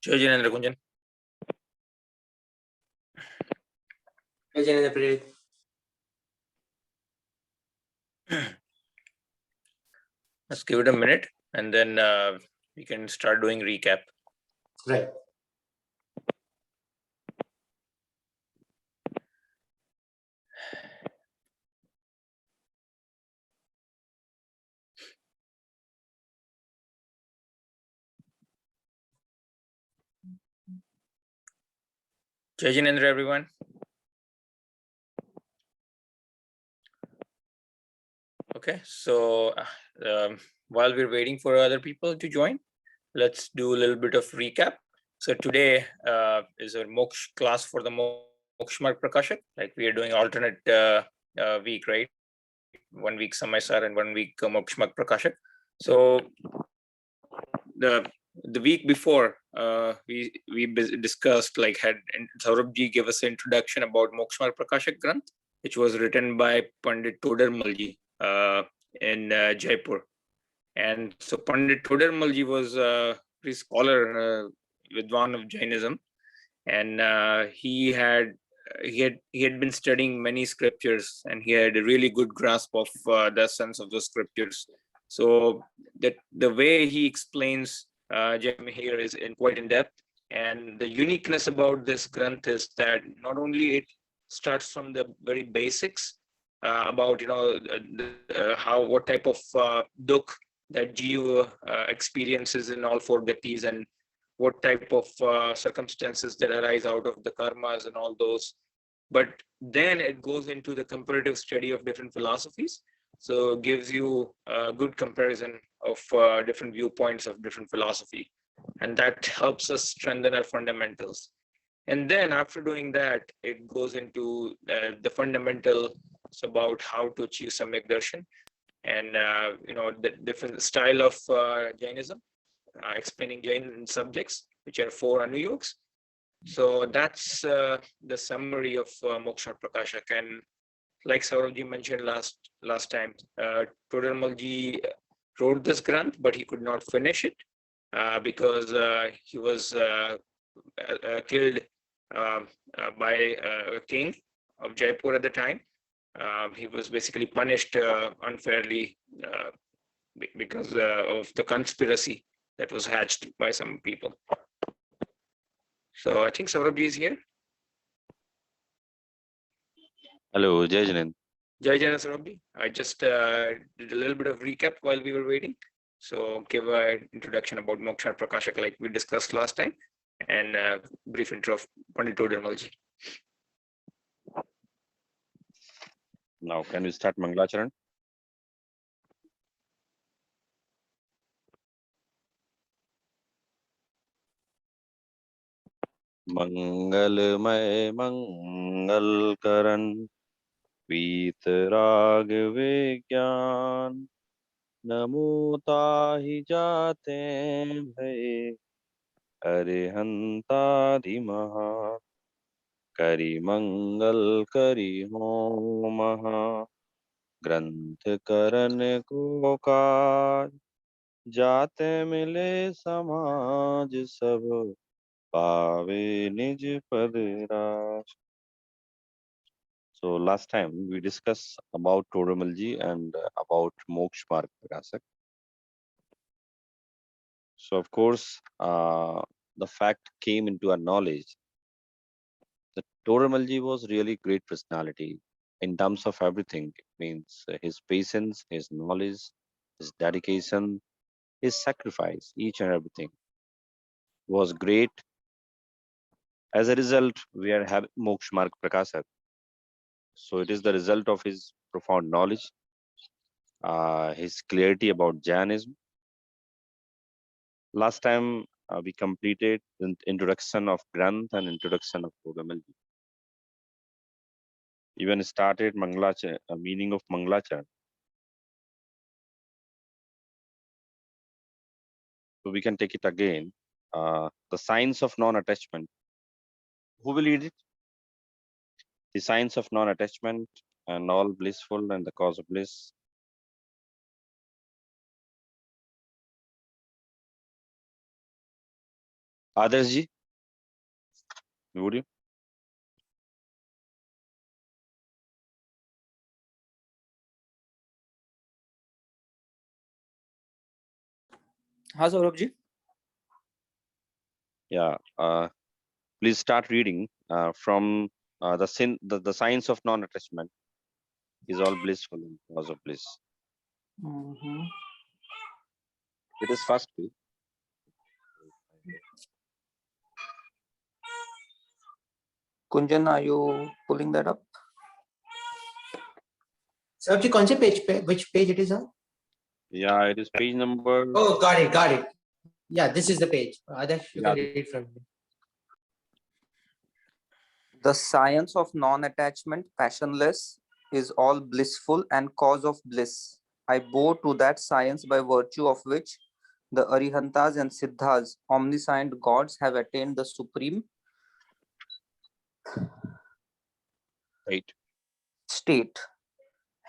Jai Jinendra Kunjan. Jai Jinendra Prerit. Let's give it a minute and then we can start doing recap. Right. Jai Jinendra, everyone. Okay, so while we're waiting for other people to join, let's do a little bit of recap. So today is a Moksh class for the Moksh Marg Prakashak. Like we are doing alternate week, right? 1 week Samaysar and 1 week Moksh Marg Prakashak. So the week before we discussed, like, had Saurabh give us an introduction about Moksh Marg Prakashak Granth, which was written by Pandit Todarmalji in Jaipur. And so Pandit Todarmalji was a scholar, Vidwan of Jainism, and he had been studying many scriptures, and he had a really good grasp of the sense of the scriptures. So that the way he explains Jain here is quite in depth, and the uniqueness about this Granth is that not only it starts from the very basics about what type of dukh that Jiva experiences in all four gatis, and what type of circumstances that arise out of the karmas and all those. But then it goes into the comparative study of different philosophies. So it gives you a good comparison of different viewpoints of different philosophy. And that helps us strengthen our fundamentals. And then after doing that, it goes into the fundamentals about how to achieve Samyak Darshan, and the different style of Jainism, explaining Jain subjects, which are 4 Anuyogs. So that's the summary of Moksha Prakashak. And like Saurabh mentioned last time, Todarmalji wrote this Granth, but he could not finish it because he was killed by a king of Jaipur at the time. He was basically punished unfairly because of the conspiracy that was hatched by some people. So I think Saurabh is here. Hello, Jai Jinendra. Jai Jana Saurabh. I just did a little bit of recap while we were waiting. So give an introduction about Moksha Prakashak like we discussed last time, and a brief intro of Pandit Todarmalji. Now, can we start Mangalacharan? मंगलमय मंगल करण वीतराग विज्ञान नमो ताहि जाते भय अरिहंतादि महा करि मंगल करि हो महा ग्रंथ करन को काज जाते मिले समाज सब पावे निज पद राज. So last time we discussed about Todarmalji and about Moksh Marg Prakashak. So of course, the fact came into our knowledge that Todarmalji was really great personality in terms of everything. It means his patience, his knowledge, his dedication, his sacrifice, each and everything was great. As a result, we are having Moksh Marg Prakashak. So it is the result of his profound knowledge, his clarity about Jainism. Last time we completed the introduction of Granth and introduction of Todarmalji. Even started Mangalacharan, meaning of Mangalacharan. So we can take it again. The science of non-attachment. Who will read it? The science of non-attachment and all blissful and the cause of bliss. Adarsh ji, would you? हाँ Saurabh ji. Yeah. Please start reading from the science of non-attachment is all blissful and cause of bliss. It is first page. Kunjan, are you pulling that up? Sir, कौन से page पे, which page it is on? Yeah, it is page number. Oh, got it. Yeah, this is the page. Adarsh, you can Yeah. read it from here. The science of non-attachment, passionless, is all blissful and cause of bliss. I bow to that science by virtue of which the Arihantas and Siddhas, omniscient gods, have attained the supreme Right. state.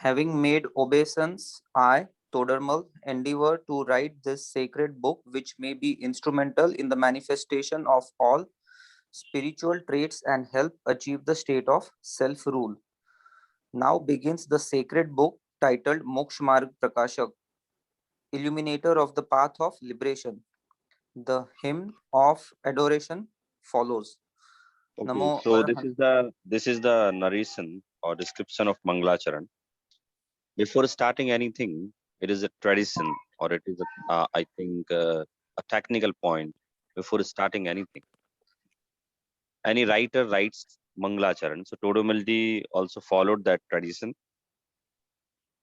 Having made obeisance, I, Todarmal, endeavor to write this sacred book, which may be instrumental in the manifestation of all spiritual traits and help achieve the state of self-rule. Now begins the sacred book titled Moksha Marg Prakashak, illuminator of the path of liberation. The hymn of adoration follows. Okay. Namo So Arhat- this is the narration or description of Mangalacharan. Before starting anything, it is a tradition or it is I think a technical point before starting anything. Any writer writes Mangalacharan. So Todomalji also followed that tradition.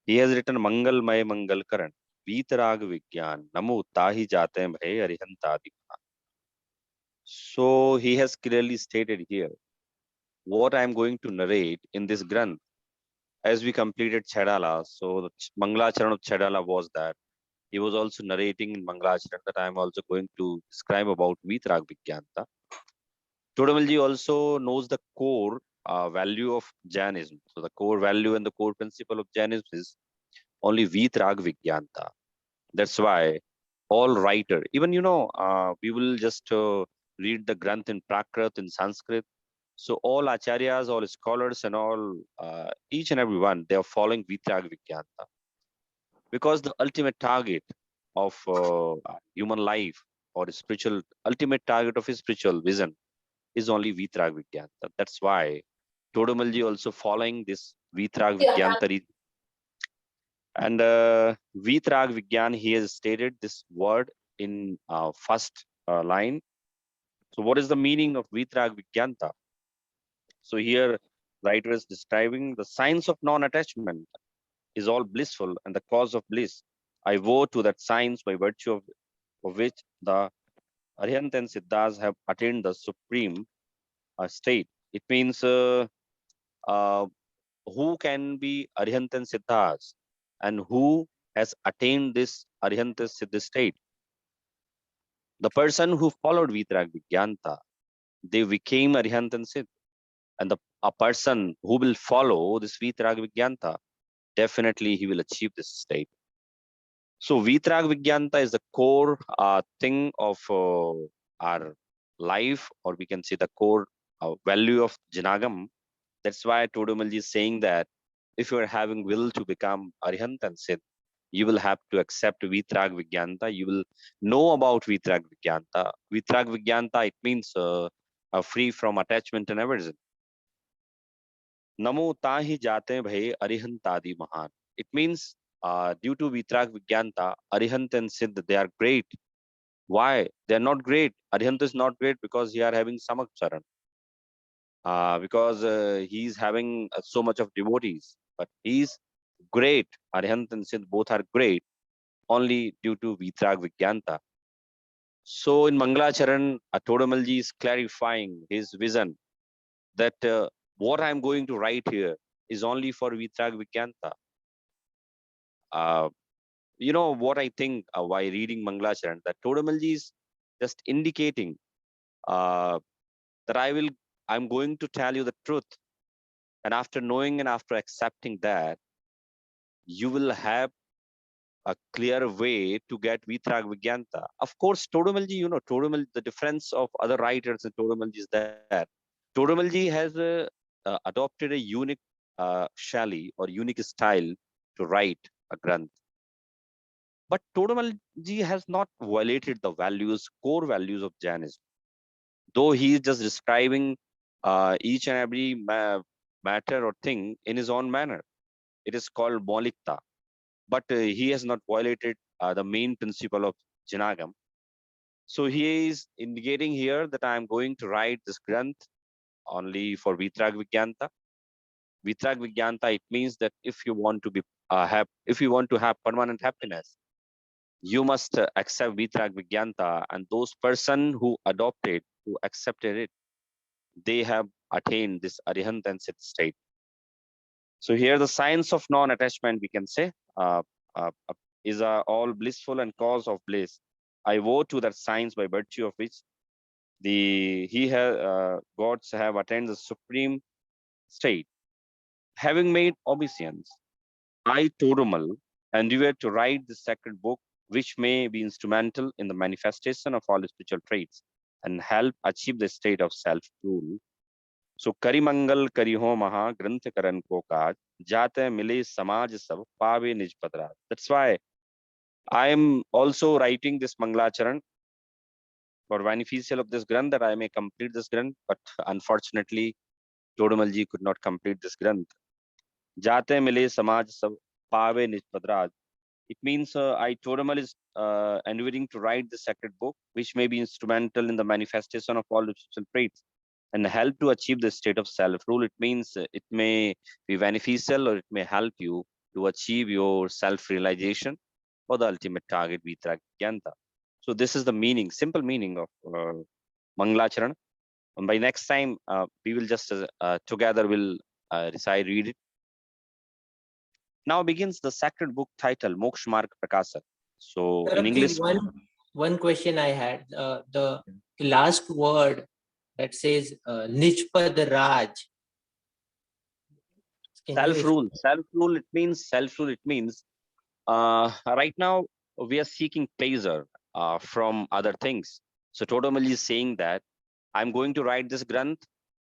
He has written Mangal May Mangal Karan, Vitarag Vigyan, Namo Tahi Jate Bhai Arihantadi. So he has clearly stated here what I am going to narrate in this Granth. As we completed Chedala, so the Mangalacharan of Chedala was that he was also narrating in Mangalacharan that I am also going to describe about Vitarag Vigyanta. Todamalji also knows the core value of Jainism. So the core value and the core principle of Jainism is only Vitarag Vigyanta. That's why all writer, even we will just read the Granth in Prakrit, in Sanskrit. So all acharyas, all scholars, and all each and every one, they are following Vitarag Vigyanta because the ultimate target of human life or spiritual ultimate target of his spiritual vision is only Vitarag Vigyanta. That's why Todamalji also following this Vitarag Vigyanta. And Vitarag Vigyan, he has stated this word in first line. So what is the meaning of Vitarag Vigyanta? So here writer is describing the science of non-attachment is all blissful and the cause of bliss. I vow to that science by virtue of which the Arihant and Siddhas have attained the supreme state. It means who can be Arihant and Siddhas and who has attained this Arihant Siddha state. The person who followed Vitarag Vigyanta, they became Arihant and Siddh. And a person who will follow this Vitarag Vigyanta, definitely he will achieve this state. So Vitarag Vigyanta is the core thing of our life, or we can say the core value of Janagam. That's why Todamalji is saying that if you are having will to become Arihant and Siddh, you will have to accept Vitarag Vigyanta. You will know about Vitarag Vigyanta. Vitarag Vigyanta, it means free from attachment and aversion. Namo tahi jate bhai arihantadi mahan. It means due to Vitarag Vigyanta, Arihant and Siddh, they are great. Why? They are not great. Arihant is not great because he are having Samak Charan. Because he is having so much of devotees. But he is great. Arihant and Siddh both are great only due to Vitarag Vigyanta. So in Mangalacharan, Todamalji is clarifying his vision that what I'm going to write here is only for Vitarag Vigyanta. You know what I think while reading Mangalacharan, that Todamalji is just indicating that I'm going to tell you the truth. And after knowing and after accepting that, you will have a clear way to get Vitrag Vigyanta. Of course, Todumalji, Todumal, the difference of other writers in Todumalji is that Todumalji has adopted a unique shali or unique style to write a Granth. But Todumalji has not violated the core values of Jainism, though he is just describing each and every matter or thing in his own manner. It is called Maulikta, but he has not violated the main principle of Janagam. So he is indicating here that I am going to write this Granth only for Vitrag Vigyanta. Vitrag Vigyanta, it means that if you want to be if you want to have permanent happiness, you must accept Vitrag Vigyanta, and those person who adopted, who accepted it, they have attained this Arihant and Siddh state. So here the science of non-attachment, we can say, is all blissful and cause of bliss. I vow to that science by virtue of which gods have attained the supreme state. Having made obeisance, I, Todumal, endeavor to write this sacred book, which may be instrumental in the manifestation of all spiritual traits and help achieve the state of self-rule. So Karimangal Kariho Maha Granth Karan Ko Kaj Jate Mile Samaj Sab Pave Nij Padra. That's why I am also writing this Manglacharan for beneficial of this Granth, that I may complete this Granth, but unfortunately Todumalji could not complete this Granth. Jate Mile Samaj Sab Pave Nij Padra. It means I, Todumal, is endeavoring to write the sacred book, which may be instrumental in the manifestation of all the spiritual traits and help to achieve the state of self-rule. It means it may be beneficial, or it may help you to achieve your self-realization or the ultimate target, Vitrag Gyanta. So this is the meaning, simple meaning of Manglacharan. And by next time, we will just together will read it. Now begins the sacred book title, Moksha Marg Prakasat. So in English, one question I had, the last word that says Nijpad Raj. self-rule. Self-rule, it means self-rule. It means right now we are seeking pleasure from other things. So Todumalji is saying that I'm going to write this Granth,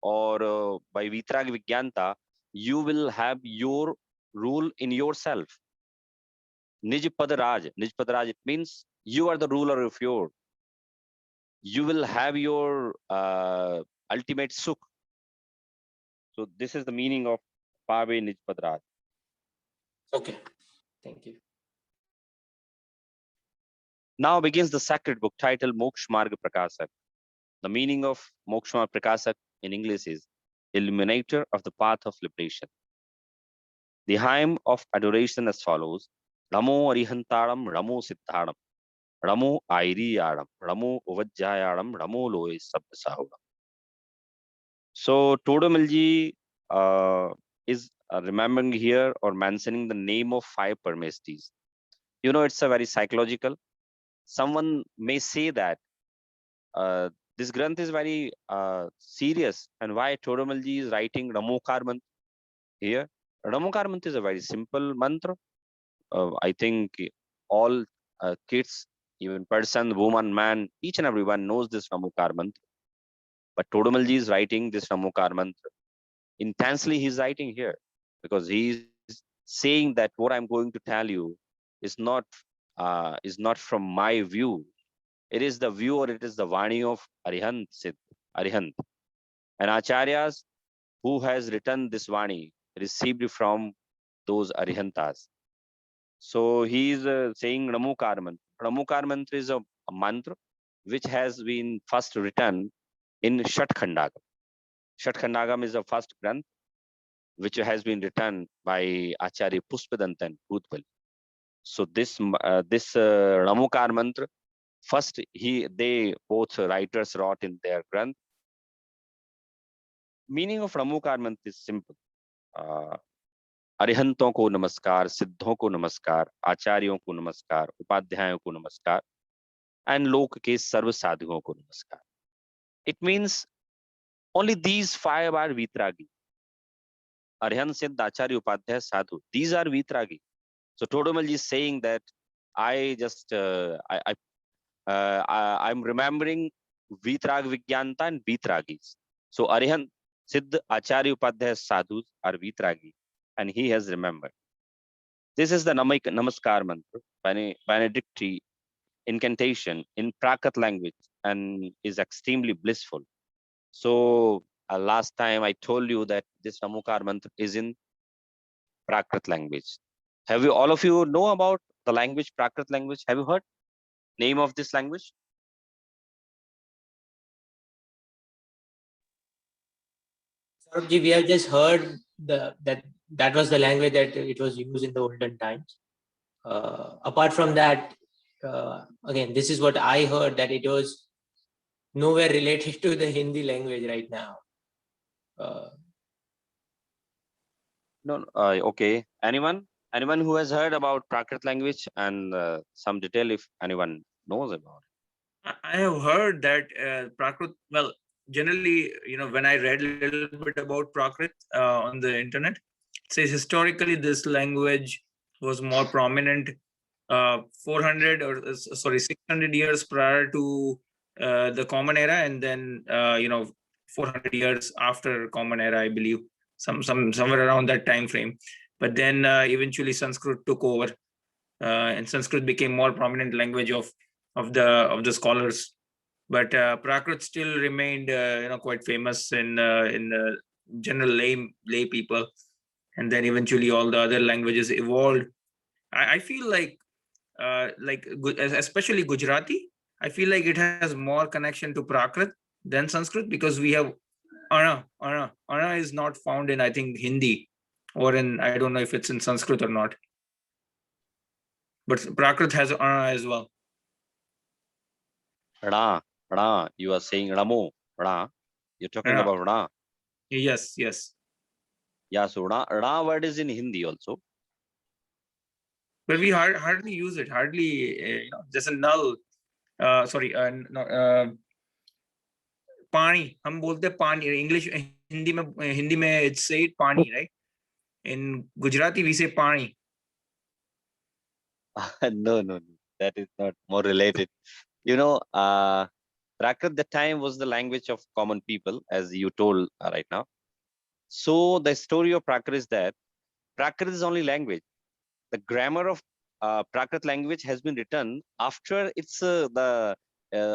or by Vitrag Vigyanta, you will have your rule in yourself. Nijpad Raj. Nijpad Raj, it means you are the ruler of you will have your ultimate sukh. So this is the meaning of Pave Nijpad Raj. Okay, thank you. Now begins the sacred book titled Moksha Marg Prakasak. The meaning of Moksha Marg Prakasak in English is illuminator of the path of liberation. The hymn of adoration as follows: Ramo Arihantaram, Ramo Siddharam, Ramo Airiyaram, Ramo Uvajjayaram, Ramo Loe Sabbasahuram. So Todumalji is remembering here or mentioning the name of 5 Parmestis. It's a very psychological. Someone may say that this Granth is very serious, and why Todumalji is writing Ramokar Mantra here. Ramokar Mantra is a very simple mantra. I think all kids, even person, woman, man, each and everyone knows this Ramokar Mantra. But Todumalji is writing this Ramokar Mantra. Intensely he's writing here because he's saying that what I'm going to tell you is not from my view. It is the view, or it is the Vani of Arihant Siddh, Arihant. And Acharyas who has written this Vani received from those Arihantas. So he is saying Ramokar Mantra. Ramokar Mantra is a mantra which has been first written in Shatkhandagam. Shatkhandagam is the first Granth which has been written by Acharya Pushpadantan Bhutbali. So this Ramokar Mantra, first they both writers wrote in their Granth. Meaning of Ramokar Mantra is simple. अरिहंतों को नमस्कार, सिद्धों को नमस्कार, आचार्यों को नमस्कार, उपाध्यायों को नमस्कार, and लोक के सर्व साधुओं को नमस्कार. It means only these 5 are Vitragi. Arihant, Siddh, Acharya, Upadhyaya, Sadhu. These are Vitragi. So Todumalji is saying that I just I'm remembering Vitrag Vigyanta and Vitragis. So Arihant Siddh Acharya Upadhyay sadhus are Vitragi, and he has remembered. This is the Namaskar mantra, benedictory incantation in Prakrit language, and is extremely blissful. So last time I told you that this Namaskar mantra is in Prakrit language. Have you all of you know about the language Prakrit language? Have you heard name of this language? Saurabh ji, we have just heard that was the language that it was used in the olden times. Apart from that, again, this is what I heard, that it was nowhere related to the Hindi language right now. No, okay. Anyone who has heard about Prakrit language and some detail, if anyone knows about it. I have heard that Prakrit, well, generally, when I read a little bit about Prakrit on the internet, it says historically this language was more prominent 400 or sorry 600 years prior to the Common Era, and then 400 years after Common Era, I believe, somewhere around that time frame. But then eventually Sanskrit took over, and Sanskrit became more prominent language of the scholars. But Prakrit still remained quite famous in general lay people, and then eventually all the other languages evolved. I feel like especially Gujarati, I feel like it has more connection to Prakrit than Sanskrit, because we have Ana. Ana is not found in, I think, Hindi, or in, I don't know if it's in Sanskrit or not. But Prakrit has Ana as well. Rana, you are saying Ramo, Rana. You're talking Ana. about Rana. Yes. Yeah, so Rana word is in Hindi also. But we hardly use it. Hardly, just a null. Sorry, पानी हम बोलते हैं पानी. English, Hindi में it's said पानी, right? In Gujarati we say पानी. No, that is not more related. Prakrit that time was the language of common people, as you told right now. So the story of Prakrit is that Prakrit is only language. The grammar of Prakrit language has been written after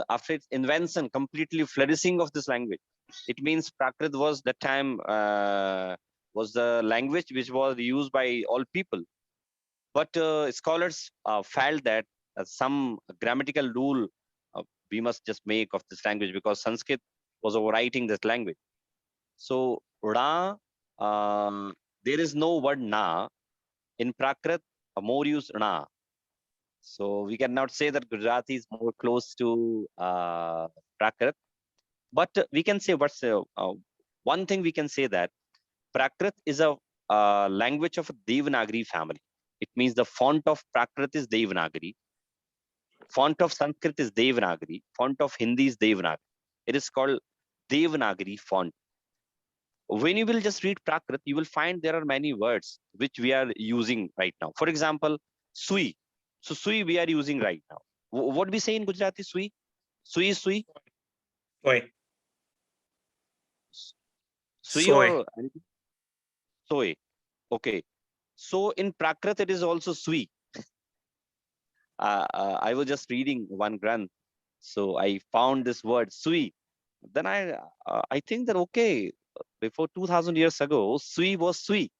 after its invention, completely flourishing of this language. It means Prakrit was that time was the language which was used by all people. But scholars felt that some grammatical rule we must just make of this language, because Sanskrit was overwriting this language. So Ra, there is no word na in Prakrit, more use na. So we cannot say that Gujarati is more close to Prakrit, but we can say one thing we can say, that Prakrit is a language of a Devanagari family. It means the font of Prakrit is Devanagari, font of Sanskrit is Devanagari, font of Hindi is Devanagari. It is called Devanagari font. When you will just read Prakrit, you will find there are many words which we are using right now. For example, sui. So sui we are using right now. What we say in Gujarati, sui? Sui is sui? Soy. Sui Soy. or soy. Okay. So in Prakrit, it is also sui. I was just reading one granth. So I found this word sui. Then I think that, okay, before 2000 years ago, sui was sui.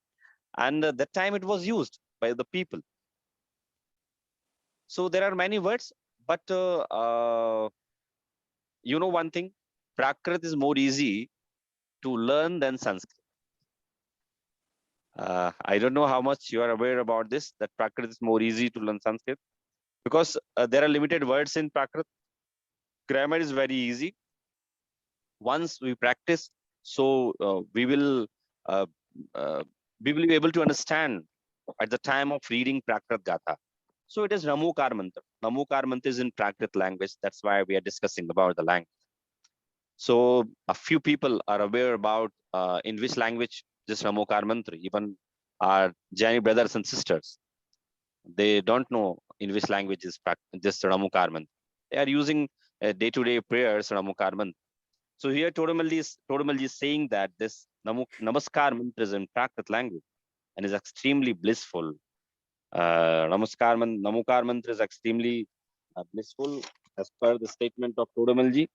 And that time it was used by the people. So there are many words, but you know one thing, Prakrit is more easy to learn than Sanskrit. I don't know how much you are aware about this, that Prakrit is more easy to learn Sanskrit, because there are limited words in Prakrit. Grammar is very easy. Once we practice, so we will be able to understand at the time of reading Prakrit Gatha. So it is Namokar Mantra. Namokar Mantra is in Prakrit language. That's why we are discussing about the language. So a few people are aware about in which language this Namokar Mantra, even our Jaini brothers and sisters, they don't know in which language is this Namokar mantra. They are using day-to-day prayers Namokar mantra. So here Todamalji is saying that this Namaskar mantra is in Prakrit language and is extremely blissful. Namokar mantra is extremely blissful as per the statement of Todamalji.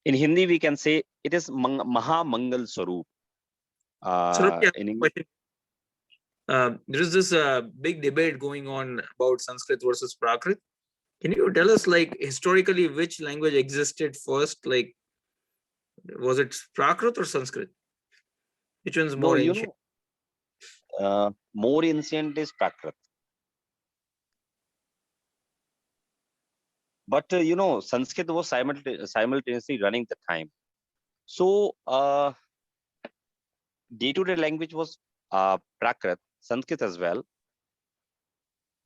In Hindi, we can say it is Maha Mangal Swarup. Saurabh, In English, question. There is this big debate going on about Sanskrit versus Prakrit. Can you tell us, like, historically, which language existed first? Like, was it Prakrit or Sanskrit? Which one's more ancient? more ancient is Prakrit. But Sanskrit was simultaneously running the time. So day-to-day language was Prakrit, Sanskrit as well.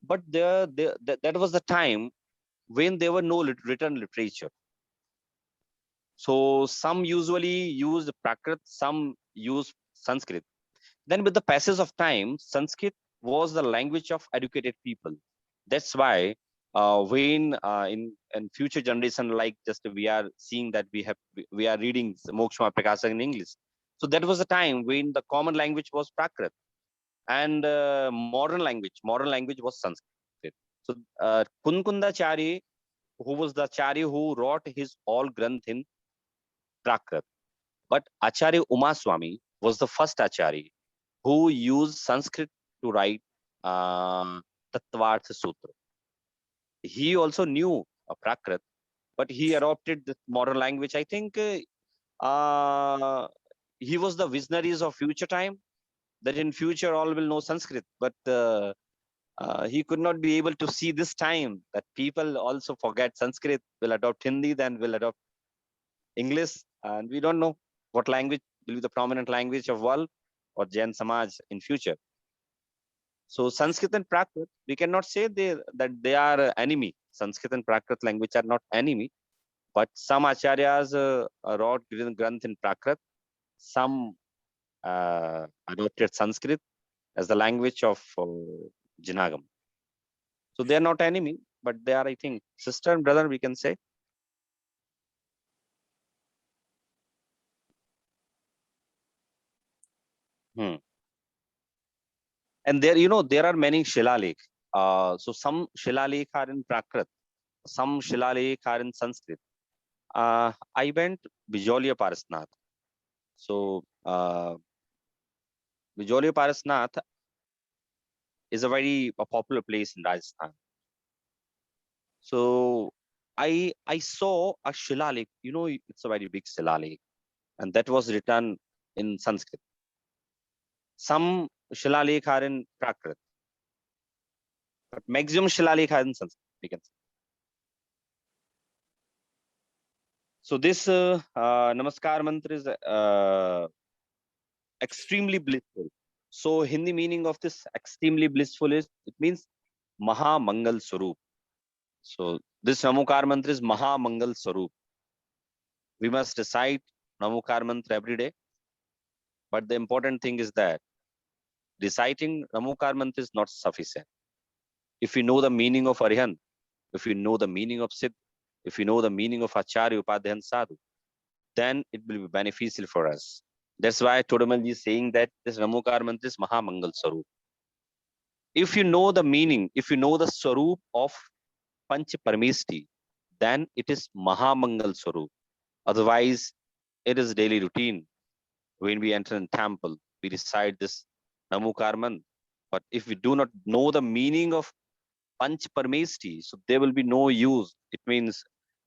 But that was the time when there were no written literature. So some usually use Prakrit, some use Sanskrit. Then with the passage of time, Sanskrit was the language of educated people. That's why when in future generation, like just we are seeing that we are reading Mokshma Prakasha in English. So that was the time when the common language was Prakrit and modern language was Sanskrit. So Kunkundachari, who was the Acharya who wrote his all Granth in Prakrit. But Acharya Umaswamy was the first Acharya who used Sanskrit to write Tattvartha Sutra. He also knew Prakrit, but he adopted the modern language. I think he was the visionaries of future time, that in future all will know Sanskrit, but he could not be able to see this time that people also forget Sanskrit, will adopt Hindi, then will adopt English, and we don't know what language will be the prominent language of world or Jain Samaj in future. So Sanskrit and Prakrit, we cannot say that they are enemy. Sanskrit and Prakrit language are not enemy, but some acharyas wrote Granth in Prakrit, some adopted Sanskrit as the language of Jinagam. So they are not enemy, but they are, I think, sister and brother, we can say. And there, there are many Shilalekh. So some Shilalekh are in Prakrit, some Shilalekh are in Sanskrit. I went Bijolia Parasnath. So Bijolia Parasnath is a very popular place in Rajasthan. So I saw a Shilalekh, it's a very big Shilalekh, and that was written in Sanskrit. Some Shilalekh are in Prakrit, but maximum Shilalekh are in Sanskrit, we can say. So this Namaskar mantra is extremely blissful. So Hindi meaning of this extremely blissful is, it means Maha Mangal Swarup. So this Namokar mantra is Maha Mangal Swarup. We must recite Namokar mantra every day. But the important thing is that reciting Namokar mantra is not sufficient. If you know the meaning of Arihant, if you know the meaning of Siddh, if you know the meaning of Acharya Upadhyayana Sadhu, then it will be beneficial for us. That's why Todamalji is saying that this Namokar mantra is Maha Mangal Swarup. If you know the meaning, if you know the Swarup of Panch Parameshti, then it is Maha Mangal Swarup. Otherwise, it is daily routine. When we enter in temple, we recite this Namokar mantra. But if we do not know the meaning of Panch Parameshti, so there will be no use. It means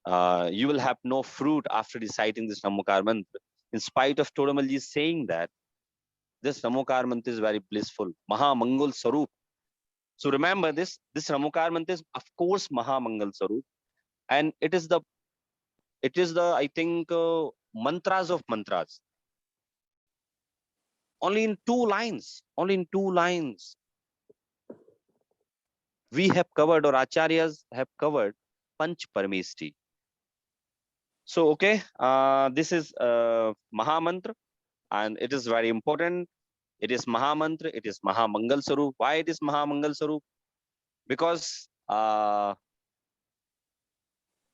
you will have no fruit after reciting this Namokar mantra. In spite of Todamalji saying that, this Namokar mantra is very blissful. Maha Mangal Swarup. So remember this Namokar mantra is, of course, Maha Mangal Swarup. And it is the, I think, mantras of mantras. Only in two lines, we have covered, or Acharyas have covered, Panch Parameshti. So, okay, this is Maha Mantra, and it is very important. It is Maha Mantra, it is Maha Mangal Swarup. Why it is Maha Mangal Swarup? because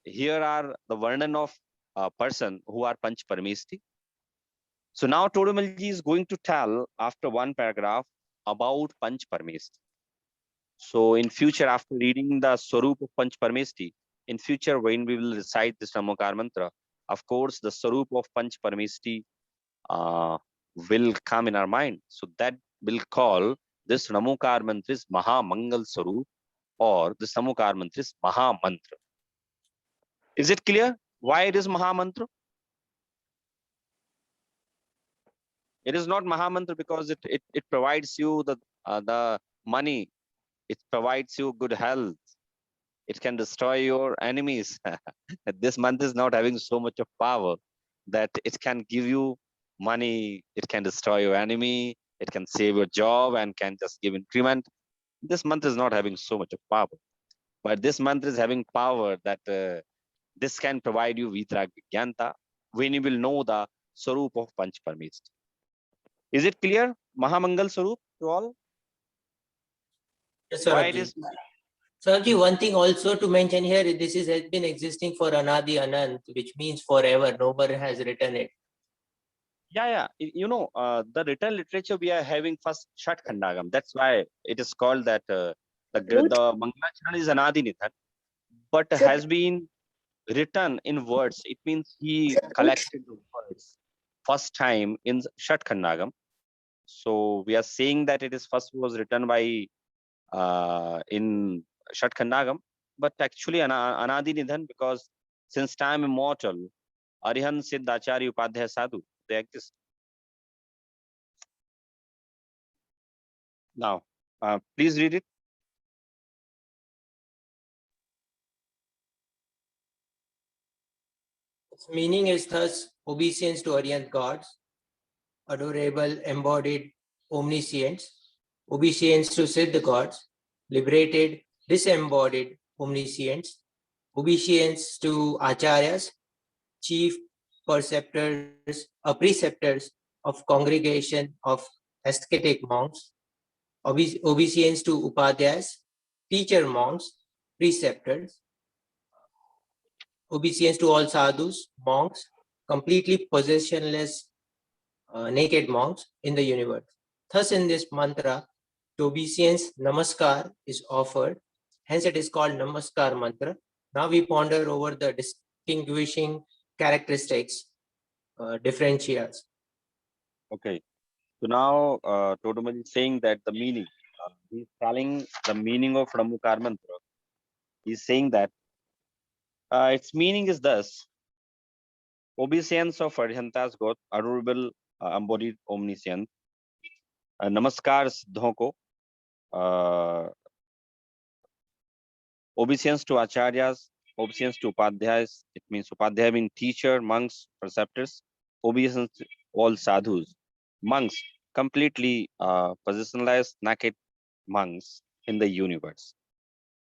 here are the Varnan of a person who are Panch Paramesti. So now Todumalji is going to tell after one paragraph about Panch Paramesti. So in future, after reading the Swarup of Panch Paramesti, in future when we will recite this Namokar mantra, of course the Swarup of Panch Paramesti will come in our mind. So that will call this Namokar mantra is Maha Mangal Swarup, or this Namokar mantra is Maha Mantra. Is it clear why it is Maha Mantra? It is not Maha Mantra because it provides you the money, it provides you good health, it can destroy your enemies. This mantra is not having so much of power that it can give you money, it can destroy your enemy, it can save your job and can just give increment. This mantra is not having so much of power, but this mantra is having power that this can provide you Vitrag Vijnanta when you will know the Swarup of Panch Paramesti. Is it clear? Mahamangal Swarup to all? Yes, Why it Saurabh is? ji. Saurabh ji, one thing also to mention here, this has been existing for Anadi Anant, which means forever. Nobody has written it. Yeah. You know, the written literature we are having first Shat Khandagam. That's why it is called that the Mangalacharan is Anadi Nidhan, but has been written in words. It means he collected the words first time in Shat Khandagam. So we are saying that it is first was written by in Shat Khandagam, but actually Anadi Nidhan, because since time immortal, Arihan Siddhacharya Upadhyaya Sadhu, they exist. Now, please read it. Its meaning is thus obeisance to Aryan gods, adorable embodied omniscience, obeisance to Siddha gods, liberated disembodied omniscience, obeisance to acharyas, chief preceptors of congregation of ascetic monks, obeisance to upadhyas, teacher monks, preceptors, obeisance to all sadhus, monks, completely possessionless naked monks in the universe. Thus, in this mantra, to obeisance Namaskar is offered. Hence, it is called Namaskar mantra. Now we ponder over the distinguishing characteristics, differentials. Okay. So now Todumal is saying that the meaning, he's telling the meaning of Ramukar mantra. He's saying that its meaning is thus: obeisance of Arhantas God, adorable embodied omniscience, Namaskar Siddhon ko, obeisance to acharyas, obeisance to upadhyayas. It means upadhyaya means teacher, monks, preceptors. Obeisance to all sadhus, monks, completely possessionless, naked monks in the universe.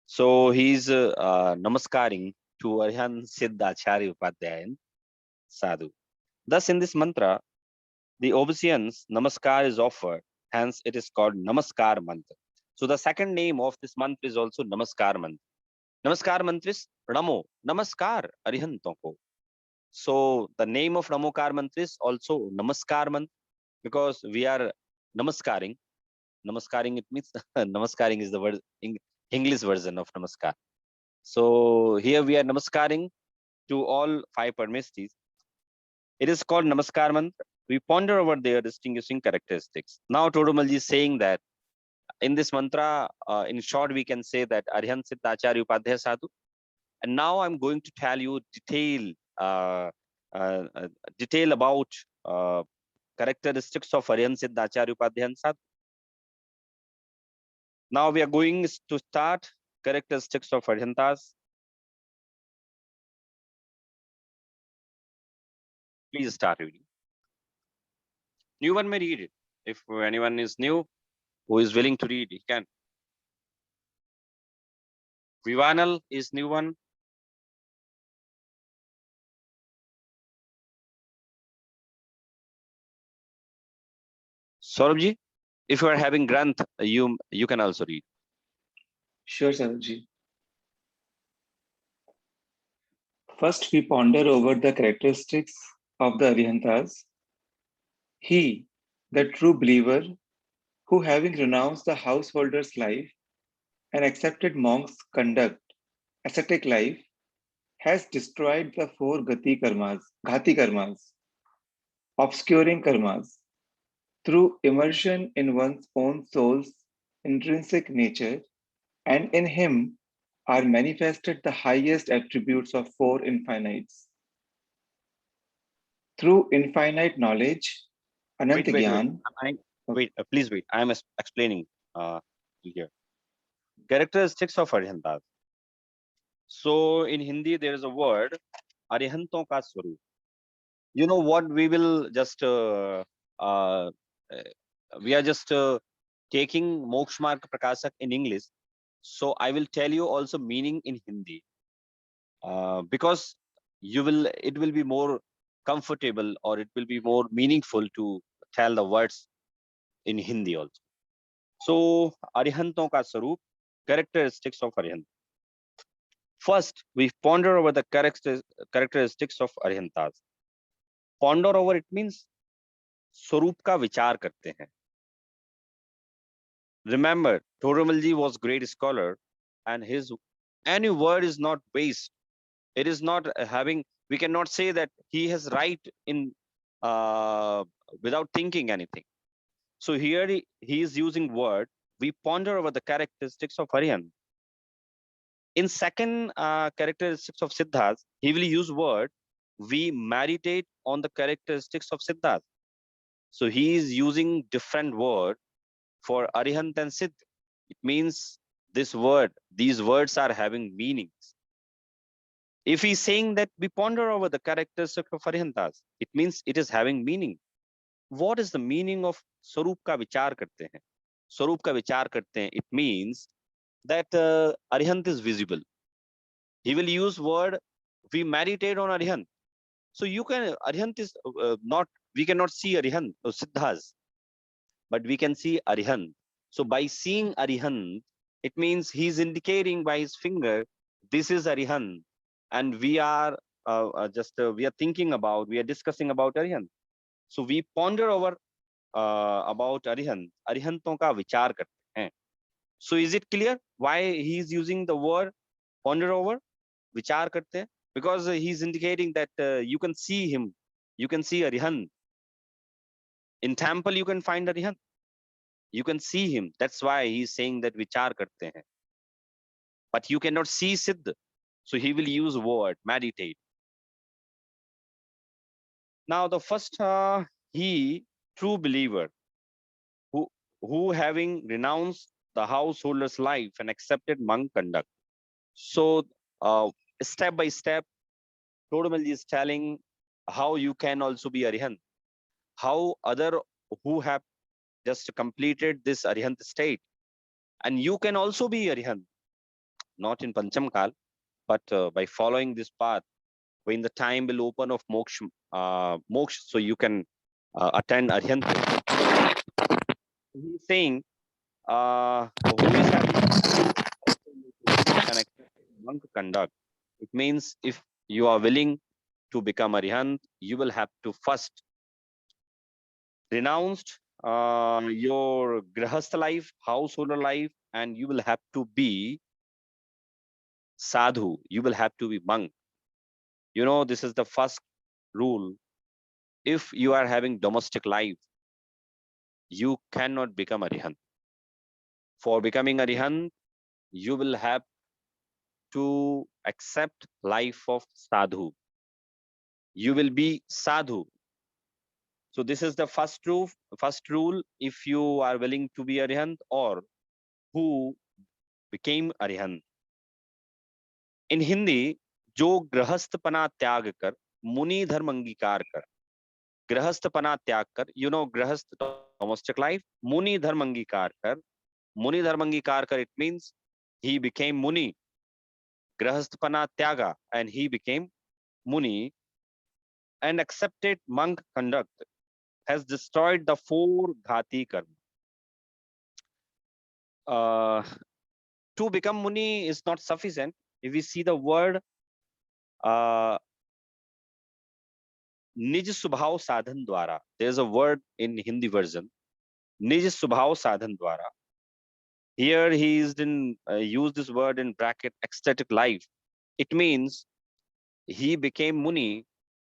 So he's namaskaring to Arhan Siddhacharya Upadhyayan sadhu. Thus, in this mantra, the obeisance namaskar is offered. Hence, it is called Namaskar mantra. So the second name of this mantra is also Namaskar mantra. Namaskar mantra is Namo, Namaskar Arihanton ko. So the name of Namokar mantra is also Namaskar mantra because we are namaskaring. Namaskaring, it means namaskaring is the word English version of namaskar. So here we are namaskaring to all five Paramestis. It is called Namaskar mantra. We ponder over their distinguishing characteristics. Now Todumalji is saying that in this mantra, in short, we can say that Arhan Siddhacharya Upadhyaya Sadhu. And now I'm going to tell you uh, detail about characteristics of Aryan Siddhacharya Upadhyaya Sadhu. Now we are going to start characteristics of Arhantas. Please start reading. New one may read it. If anyone is new who is willing to read, he can. Vivanal is new one. Saurabji, if you are having Granth, you can also read. Sure, Sarabji. First, we ponder over the characteristics of the Arihantas. He, the true believer, who having renounced the householder's life and accepted monk's conduct, ascetic life, has destroyed the four ghati karmas, obscuring karmas, through immersion in one's own soul's intrinsic nature, and in him are manifested the highest attributes of four infinites. Through infinite knowledge, Wait, wait, wait. Anantagyan. Wait, please wait. I am explaining here. Characteristics of Arihantas. So in Hindi, there is a word, Arihanton ka Swarup. You know what? We will just, we are just taking Moksha Marg Prakashak in English. So I will tell you also meaning in Hindi. Because it will be more comfortable, or it will be more meaningful to tell the words in Hindi also. So Arihanton ka Swarup, characteristics of Arihant. First, we ponder over the characteristics of Arihantas. Ponder over, it means स्वरूप का विचार करते हैं. Remember, Toramalji was great scholar, and his any word is not waste. It is not having. We cannot say that he has right in without thinking anything. So here he is using word. We ponder over the characteristics of Arihant. In second characteristics of Siddhas, he will use word. We meditate on the characteristics of Siddhas. So he is using different word for Arihant and Siddh. It means these words are having meanings. If he's saying that we ponder over the characteristics of Arihantas, it means it is having meaning. What is the meaning of Swarup ka vichar karte hain? Swarup ka vichar karte hain. It means that Arihant is visible. He will use word, we meditate on Arihant. So Arihant is not, we cannot see Arihant or Siddhas, but we can see Arihant. So by seeing Arihant, it means he's indicating by his finger, this is Arihant. And we are we are thinking about, we are discussing about Arihant. So we ponder over about Arihant. Arihanton ka vichar karte hain. So is it clear why he is using the word ponder over, vichar karte hain? Because he's indicating that you can see him, you can see Arihant. In temple, you can find Arihant. You can see him. That's why he's saying that vichar karte hain. But you cannot see Siddh. So he will use word, meditate. Now the first, he, true believer, who having renounced the householder's life and accepted monk conduct. So step by step, Todamalji is telling how you can also be Arihant. How other who have just completed this Arihant state. And you can also be Arihant, not in Pancham Kal, but by following this path, when the time will open of moksha, so you can attend Arihant. He's saying, who is having an monk conduct? It means if you are willing to become Arihant, you will have to first renounce your grahastha life, householder life, and you will have to be sadhu. You will have to be monk. You know, this is the first rule. If you are having domestic life, you cannot become Arihant. For becoming Arihant, you will have to accept life of sadhu. You will be sadhu. So this is the first rule if you are willing to be Arihant or who became Arihant. In Hindi, जो गृहस्थपना त्याग कर मुनि धर्म अंगीकार कर. गृहस्थपना त्याग कर, you know, गृहस्थ domestic life, मुनि धर्म अंगीकार कर. मुनि धर्म अंगीकार कर, it means he became Muni. Grahasthapana Tyaga, and he became Muni, and accepted monk conduct, has destroyed the four ghati karma. to become Muni is not sufficient. If we see the word Nij Subhav Sadhan Dwara, there's a word in Hindi version, Nij Subhav Sadhan Dwara. Here he is used this word in bracket ecstatic life. It means he became Muni,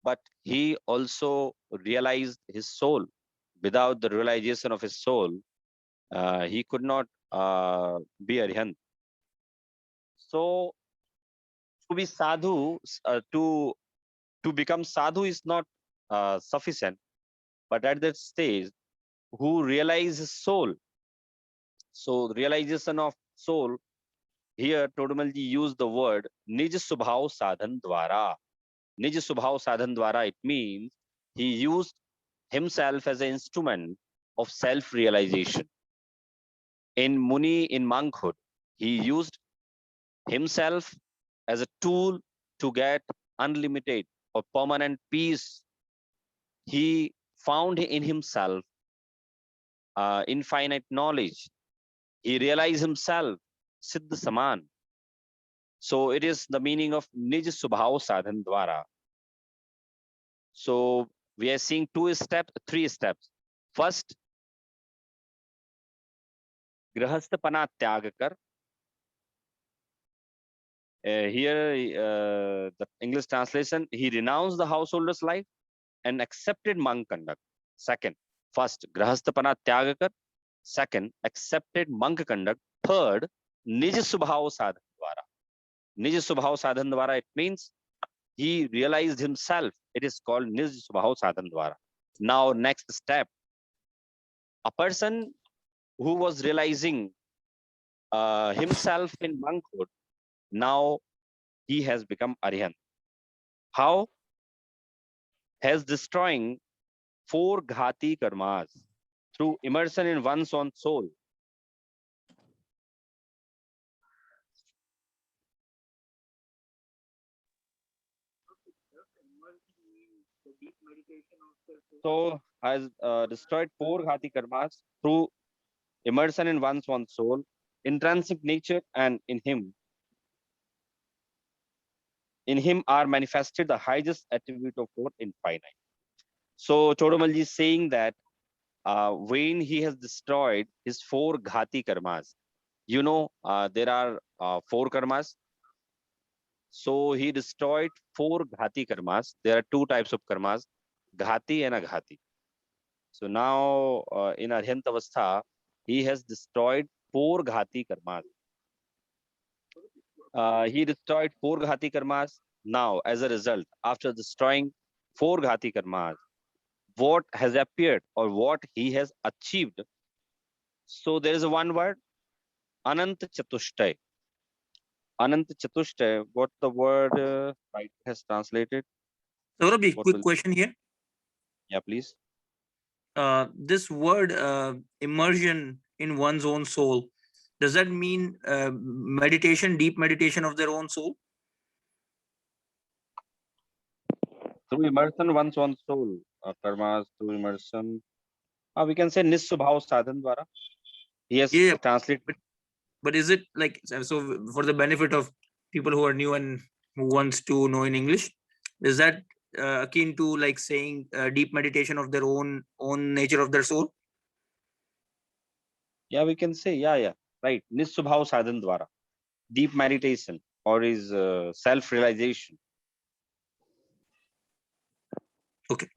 but he also realized his soul. Without the realization of his soul, he could not be Arihant. So to be sadhu, to become sadhu is not sufficient, but at that stage, who realize his soul. So realization of soul, here Todamalji used the word Nij Subhav Sadhan Dwara. Nij Subhav Sadhan Dwara, it means he used himself as an instrument of self-realization. In Muni, in monkhood, he used himself as a tool to get unlimited or permanent peace. He found in himself infinite knowledge. He realized himself Siddha Saman. So it is the meaning of Nij Subhav Sadhan Dwara. So we are seeing three steps. First, Grahasthapana Tyag Kar. Here, the English translation, he renounced the householder's life and accepted monk conduct. Second, first, Grahasthapana Tyag Kar. Second, accepted monk conduct. Third, Nij Subhav Sadhan Dwara. Nij Subhav Sadhan Dwara, it means he realized himself. It is called Nij Subhav Sadhan Dwara. Now, next step, a person who was realizing himself in monkhood, now he has become Arihant. How? Has destroying 4 ghati karmas through immersion in one's own soul. So has destroyed 4 ghati karmas through immersion in one's own soul, intrinsic nature, and in him are manifested the highest attribute of 4 infinite. So Todamalji is saying that when he has destroyed his 4 ghati karmas, you know, there are 4 karmas. So he destroyed 4 ghati karmas. There are 2 types of karmas, ghati and aghati. So now in Arhant Avastha, he has destroyed 4 ghati karmas. He destroyed 4 ghati karmas. Now, as a result, after destroying 4 ghati karmas, what has appeared or what he has achieved? So there is a one word, Anant Chatushtay. Anant Chatushtay, what the word right has translated? Saurabh, What quick will- question here. Yeah, please. This word immersion in one's own soul, does that mean meditation, deep meditation of their own soul? Through immersion, one's own soul, karmas, through immersion. We can say Nisubhav Sadhan Dwara. He has Yeah, translated. but is it like, so for the benefit of people who are new and who wants to know in English, is that akin to like saying deep meditation of their own nature of their soul? Yeah, we can say, yeah, right. Nisubhav Sadhan Dwara. Deep meditation or is self-realization. Okay.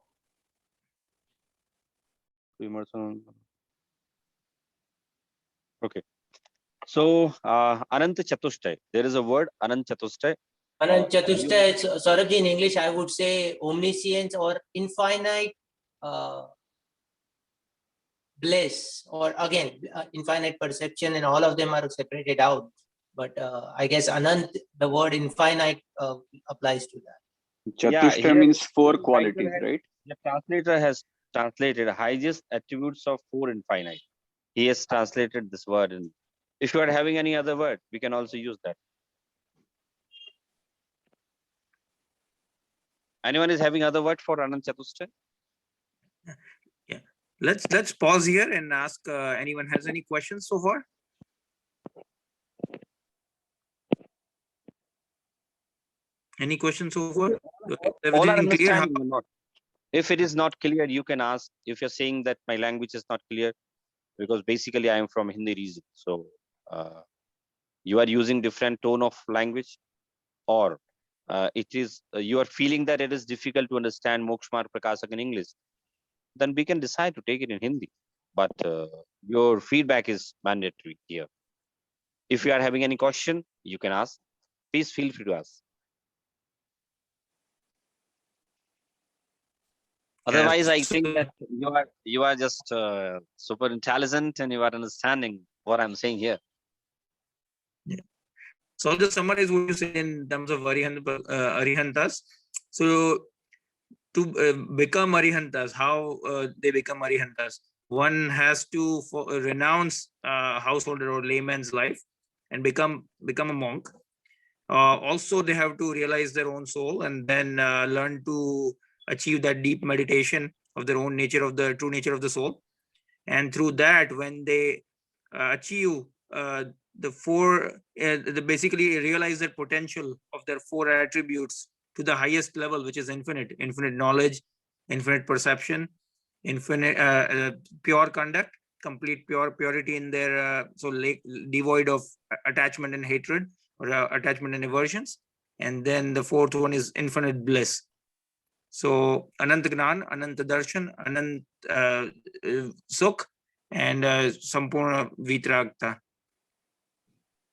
Immersion. Okay. So Anant Chatushtay. There is a word Anant Chatushtay. Anant Chatushtay, Saurabh, in English, I would say omniscience or infinite bliss, or again, infinite perception, and all of them are separated out. But I guess Anant, the word infinite applies to that. Chatushtay means 4 qualities, right? The translator has translated highest attributes of 4 infinite. He has translated this word. And if you are having any other word, we can also use that. Anyone is having other word for Anant Chatushtay? Yeah. Let's pause here and ask anyone has any questions so far. Any questions so far? All are Everything clear? understanding or not? If it is not clear, you can ask. If you're saying that my language is not clear, because basically I am from Hindi region, so you are using different tone of language, or it is you are feeling that it is difficult to understand Moksha Marg Prakashak in English, then we can decide to take it in Hindi. But your feedback is mandatory here. If you are having any question, you can ask. Please feel free to ask. Otherwise, I think that you are just super intelligent and you are understanding what I'm saying here. So I'll just summarize what you say in terms of Arihantas. So to become Arihantas, how they become Arihantas? One has to renounce householder or layman's life and become a monk. Also, they have to realize their own soul and then learn to achieve that deep meditation of their own nature, of the true nature of the soul. And through that, when they achieve the four, they basically realize their potential of their four attributes to the highest level, which is infinite knowledge, infinite perception, infinite pure conduct, complete purity in their devoid of attachment and hatred, or attachment and aversions. And then the fourth one is infinite bliss. So Anant Gnan, Anant Darshan, Anant Sukh, and Sampurna Vitragta.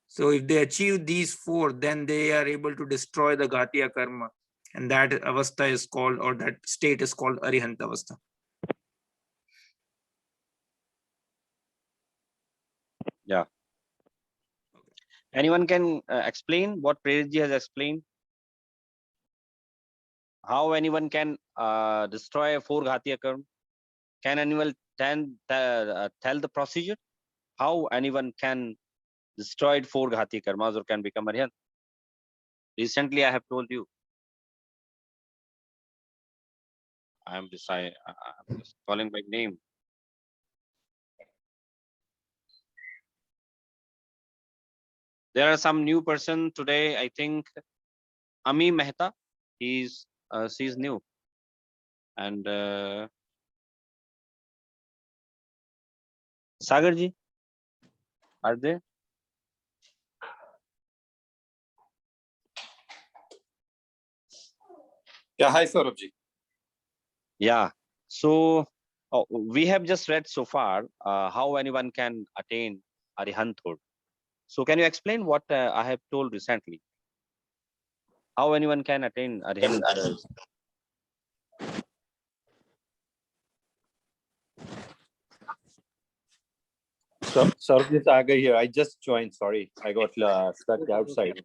So if they achieve these four, then they are able to destroy the Ghatiya karma. And that avastha is called, or that state is called Arihant avastha. Yeah. Anyone can explain what Prerit has explained? How anyone can destroy four Ghatiya karma? Can anyone tell the procedure? How anyone can destroy four Ghatiya karmas or can become Arihant? Recently, I have told you. I'm just calling by name. There are some new person today. I think Ami Mehta. She's new, and Sagar ji, are they? Yeah, hi Saurabh ji. Yeah. So we have just read so far how anyone can attain Arihanthood. So can you explain what I have told recently? How anyone can attain Arihanthood? So Saurabh ji, Sagar here. I just joined. Sorry, I got stuck outside.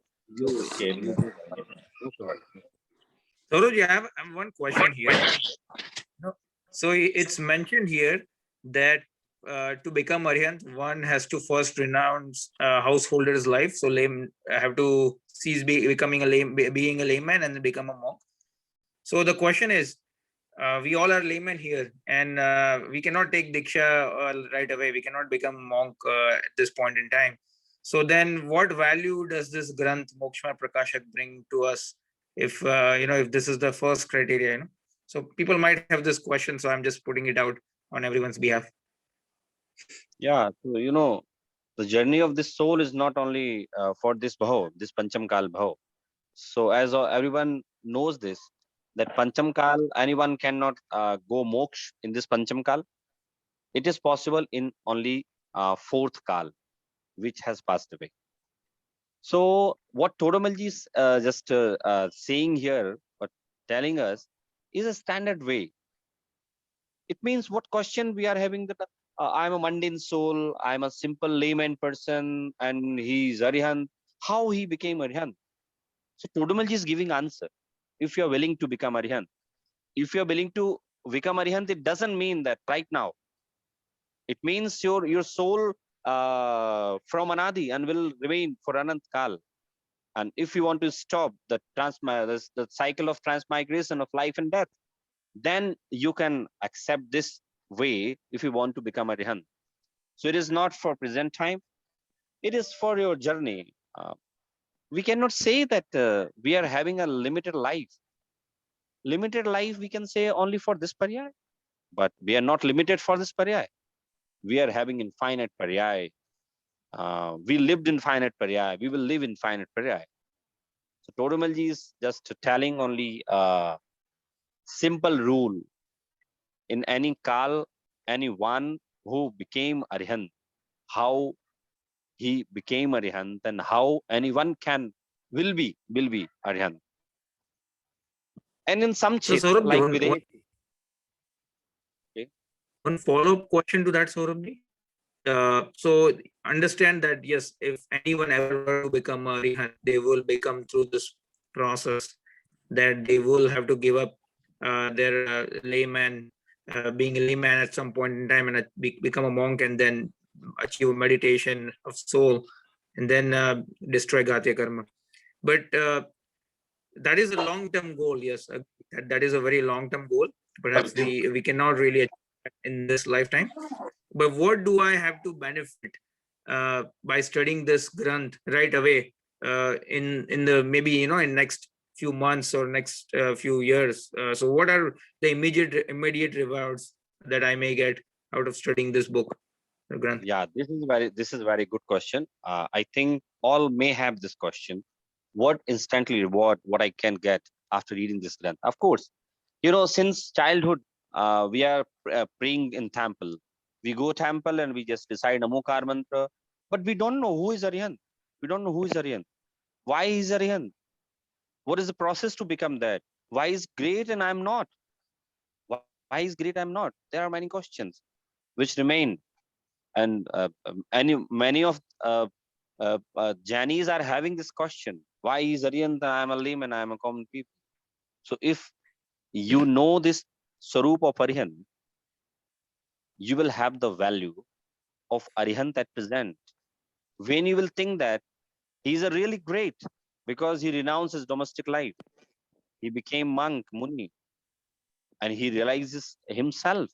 Saurabh, I have one question here. So it's mentioned here that to become Arihant, one has to first renounce householder's life. So have to cease being a layman and become a monk. So the question is, we all are laymen here, and we cannot take Diksha right away. We cannot become monk at this point in time. So then what value does this Granth Moksha Marg Prakashak bring to us if, if this is the first criteria, So people might have this question, so I'm just putting it out on everyone's behalf. Yeah, so the journey of this soul is not only for this bhav, this Pancham Kal bhav. So as everyone knows this, that Pancham Kal, anyone cannot go moksha in this Pancham Kal. It is possible in only fourth Kal, which has passed away. So what Todamalji is just saying here, but telling us, is a standard way. It means what question we are having that I'm a mundane soul, I'm a simple layman person, and he's Arihant. How he became Arihant? So Todamalji is giving answer. If you are willing to become Arihant, if you are willing to become Arihant, it doesn't mean that right now. It means your soul from Anadi and will remain for Anant Kal. And if you want to stop the cycle of transmigration of life and death, then you can accept this way if you want to become a Arihant. So it is not for present time. It is for your journey. we cannot say that we are having a limited life. Limited life, we can say only for this paryay, but we are not limited for this paryay. We are having infinite paryay. We lived in finite paryay. We will live in finite paryay. So Todamalji is just telling only a simple rule. In any kal, anyone who became Arihant, how he became Arihant and how anyone will be Arihant. And in some So Kshetra, Saurabh, like Videsh, one follow-up question to that, Saurabh. So understand that yes, if anyone ever were to become a Arihant, they will become through this process that they will have to give up their layman, being a layman at some point in time, and become a monk, and then achieve meditation of soul, and then destroy Ghatya Karma. But that is a long-term goal. Yes, that is a very long-term goal. Perhaps we cannot really achieve that in this lifetime. But what do I have to benefit by studying this Granth right away in the maybe in next few months or next few years? So what are the immediate rewards that I may get out of studying this book, Granth? yeah, this is very good question. I think all may have this question. What instantly reward what I can get after reading this Granth? Of course, since childhood, we are praying in temple. We go temple and we just decide Namokar mantra, but we don't know who is Arihant. We don't know who is Arihant. Why is Arihant? What is the process to become that? Why is great and I'm not? Why is great I'm not? There are many questions which remain, and many of Janis are having this question. Why is Arihant? I'm a layman. I'm a common people. So if you know this Sarup of Arihant, you will have the value of Arihant at present. When you will think that he's a really great because he renounced his domestic life, he became monk, Muni, and he realizes himself,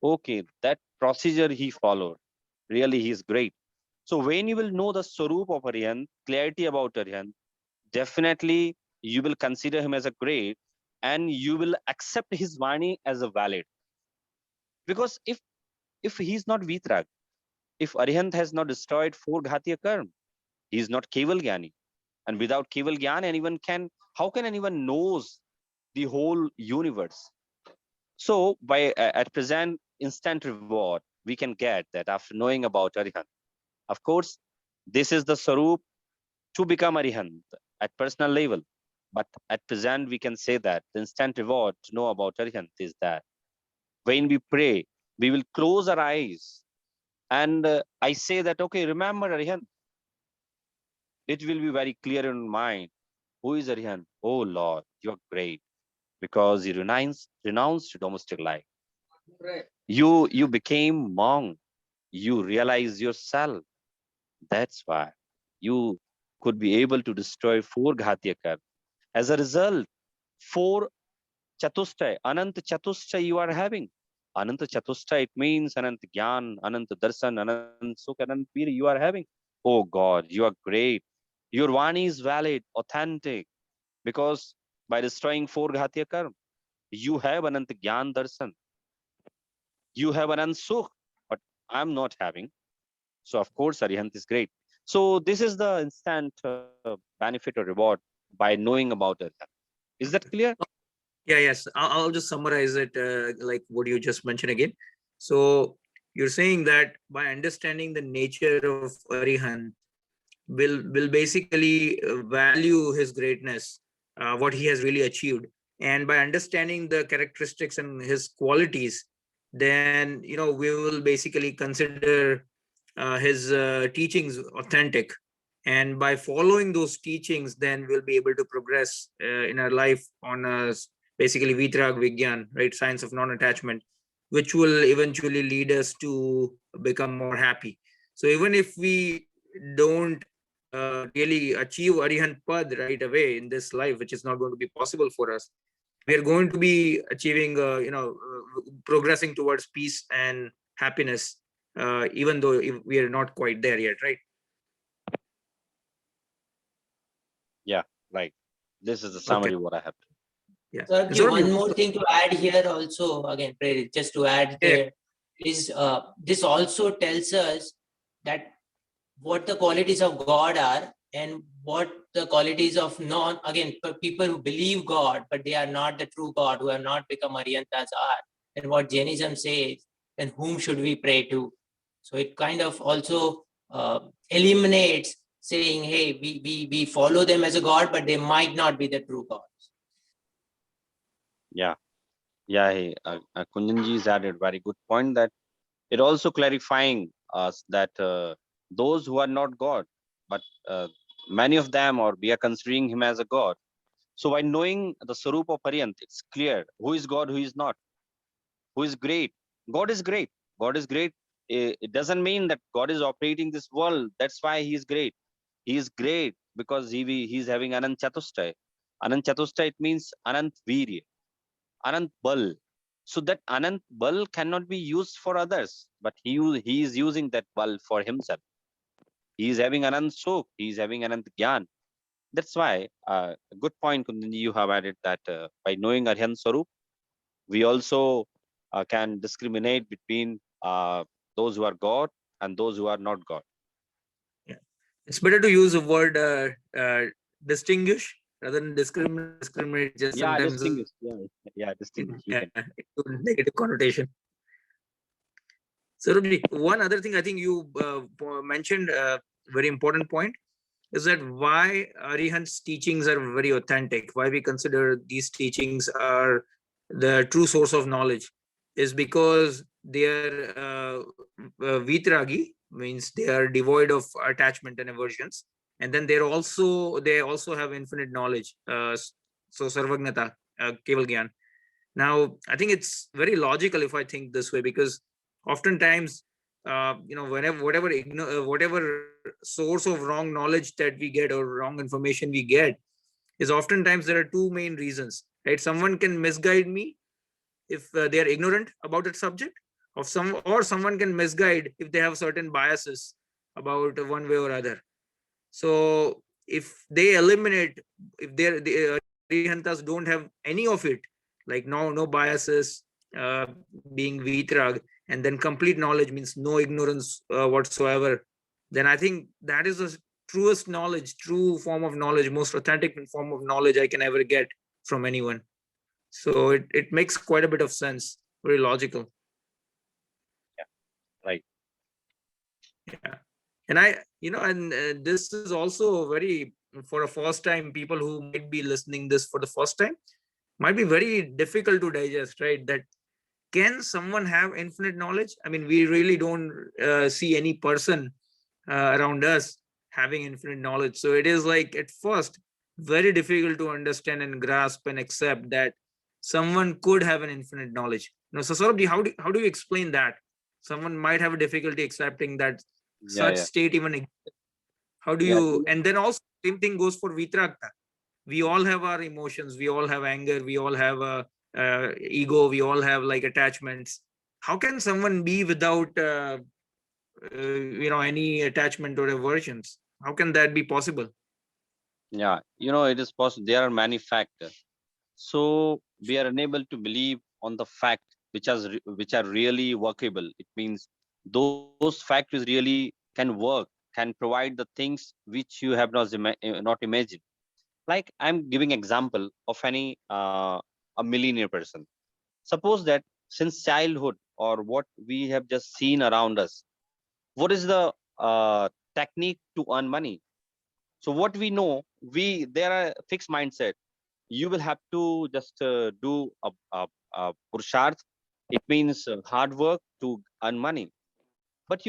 okay, that procedure he followed, really he is great. So when you will know the Sarup of Arihant, clarity about Arihant, definitely you will consider him as a great and you will accept his Vani as a valid. Because if he's not Vitrag, if Arihant has not destroyed 4 Ghatiya Karma, he is not Keval Gyani. And without Keval Gyan, how can anyone knows the whole universe? So at present, instant reward we can get that after knowing about Arihant. Of course, this is the Sarup to become Arihant at personal level. But at present, we can say that the instant reward to know about Arihant is that when we pray, we will close our eyes and I say that, okay, remember Arihant. It will be very clear in mind. Who is Arihant? Oh Lord, you are great because you renounced domestic life. You became monk. You realize yourself. That's why you could be able to destroy 4 Ghatiya Karma. As a result, 4 Chatushtay, Anant Chatushtay you are having. Anant Chatushtay, it means Anant Gyan, Anant Darshan, Anant Sukh, Anant Veer you are having. Oh God, you are great. Your Vani is valid, authentic, because by destroying 4 Ghatiya Karma, you have Anant Gyan Darshan. You have Anant Sukh, but I'm not having. So of course, Arihant is great. So this is the instant benefit or reward by knowing about Arihant. Is that clear? Yeah, yes. I'll just summarize it like what you just mentioned again. So you're saying that by understanding the nature of Arihant, will basically value his greatness, what he has really achieved, and by understanding the characteristics and his qualities, then we will basically consider his teachings authentic, and by following those teachings, then we'll be able to progress in our life on basically Vitrag Vigyan, right, science of non-attachment, which will eventually lead us to become more happy. So even if we don't really achieve Arihant Pad right away in this life, which is not going to be possible for us, we are going to be achieving, progressing towards peace and happiness, even though we are not quite there yet, right? Right. This is the Okay. summary what I have. Yeah. Saurabh ji, Saurabh, one more thing to add here also, again, Prerit, just to add Yeah. there, is this also tells us that what the qualities of God are and what the qualities of again, for people who believe God, but they are not the true God, who have not become Aryantas are, and what Jainism says, then whom should we pray to? So it kind of also eliminates saying, hey, we follow them as a God, but they might not be the true God. Yeah. Kunjanji's added very good point that it also clarifying us that those who are not God, but many of them, or we are considering him as a God. So by knowing the Sarup of Aryant, it's clear who is God, who is not, who is great. God is great. God is great. It doesn't mean that God is operating this world. That's why he is great. He is great because he is having Anant Chatushtay. Anant Chatushtay, it means Anant Virya, Anant Bal. So that Anant Bal cannot be used for others, but he is using that Bal for himself. He is having Anant Sok, he is having Anant Gyan. That's why, a good point, Kundanji, you have added that by knowing Arhan Sarup, we also can discriminate between those who are God and those who are not God. it's better to use the word distinguish rather than discriminate. Just Yeah, sometimes distinguish. Yeah, distinguish. You can. negative connotation. Saurabh, one other thing I think you mentioned a very important point is that why Arihant's teachings are very authentic, why we consider these teachings are the true source of knowledge is because they are vitragi, means they are devoid of attachment and aversions, and then they also have infinite knowledge, so sarvagnata, keval gyan. Now I think it's very logical if I think this way, because oftentimes whatever source of wrong knowledge that we get or wrong information we get is oftentimes there are two main reasons, right? Someone can misguide me if they are ignorant about that subject, or someone can misguide if they have certain biases about one way or other. So if they eliminate, if the Arihantas don't have any of it, like no biases, being vitrag, and then complete knowledge means no ignorance whatsoever, then I think that is the truest knowledge, true form of knowledge, most authentic form of knowledge I can ever get from anyone. So it makes quite a bit of sense, very logical. Right. Yeah. And and this is also very, for a first time, people who might be listening this for the first time, might be very difficult to digest, right? That can someone have infinite knowledge? I mean, we really don't see any person around us having infinite knowledge. So it is like at first very difficult to understand and grasp and accept that someone could have an infinite knowledge. So Saurabh, how do you explain that? Someone might have a difficulty accepting that such Yeah. state even exists. How do Yeah. you, and then also same thing goes for Vitrakta. We all have our emotions, we all have anger, we all have a ego, we all have like attachments. How can someone be without any attachment or aversions? How can that be possible? Yeah. It is possible. There are many factors. So we are unable to believe on the fact which are really workable. It means those factors really can work, can provide the things which you have not imagined. Like I'm giving example of a millionaire person. Suppose that since childhood or what we have just seen around us, what is the technique to earn money? So what we know, there are fixed mindset. You will have to just do a purusharth. It means hard work to earn money. But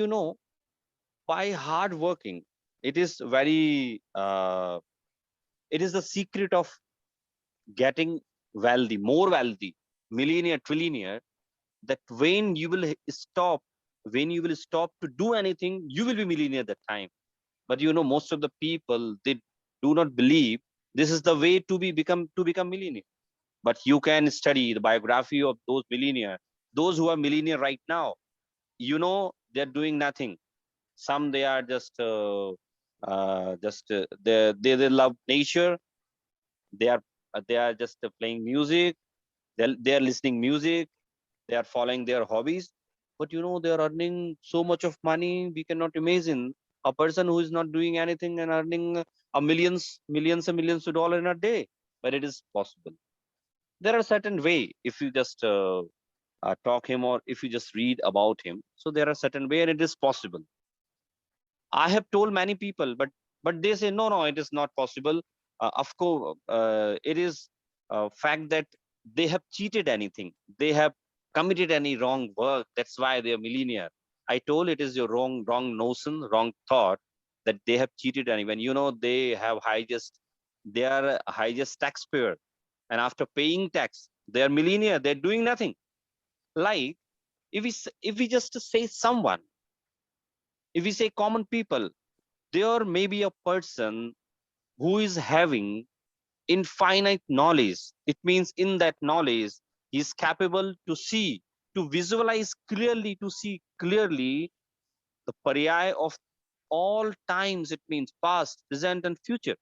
by hard working, it is very it is the secret of getting wealthy, more wealthy, millionaire, trillionaire. That when you will stop to do anything, you will be millionaire that time. But most of the people, they do not believe this is the way to become millionaire. But you can study the biography of those millionaire, those who are millionaire right now. They're doing nothing. Some they are just They love nature. They are just playing music. They are listening music. They are following their hobbies. But they are earning so much of money. We cannot imagine a person who is not doing anything and earning millions and millions of dollars in a day. But it is possible. There are certain way if you just talk him or if you just read about him. So there are certain way and it is possible. I have told many people, but they say no, it is not possible. Of course, it is a fact that they have cheated anything. They have committed any wrong work. That's why they are millionaire. I told it is your wrong notion, wrong thought that they have cheated anyone. They have they are highest taxpayer, and after paying tax, they are millionaire. They're doing nothing. Like if we just say someone, if we say common people, there may be a person who is having infinite knowledge. It means in that knowledge, he is capable to see, to visualize clearly, to see clearly the paryaya of all times. It means past, present, and future.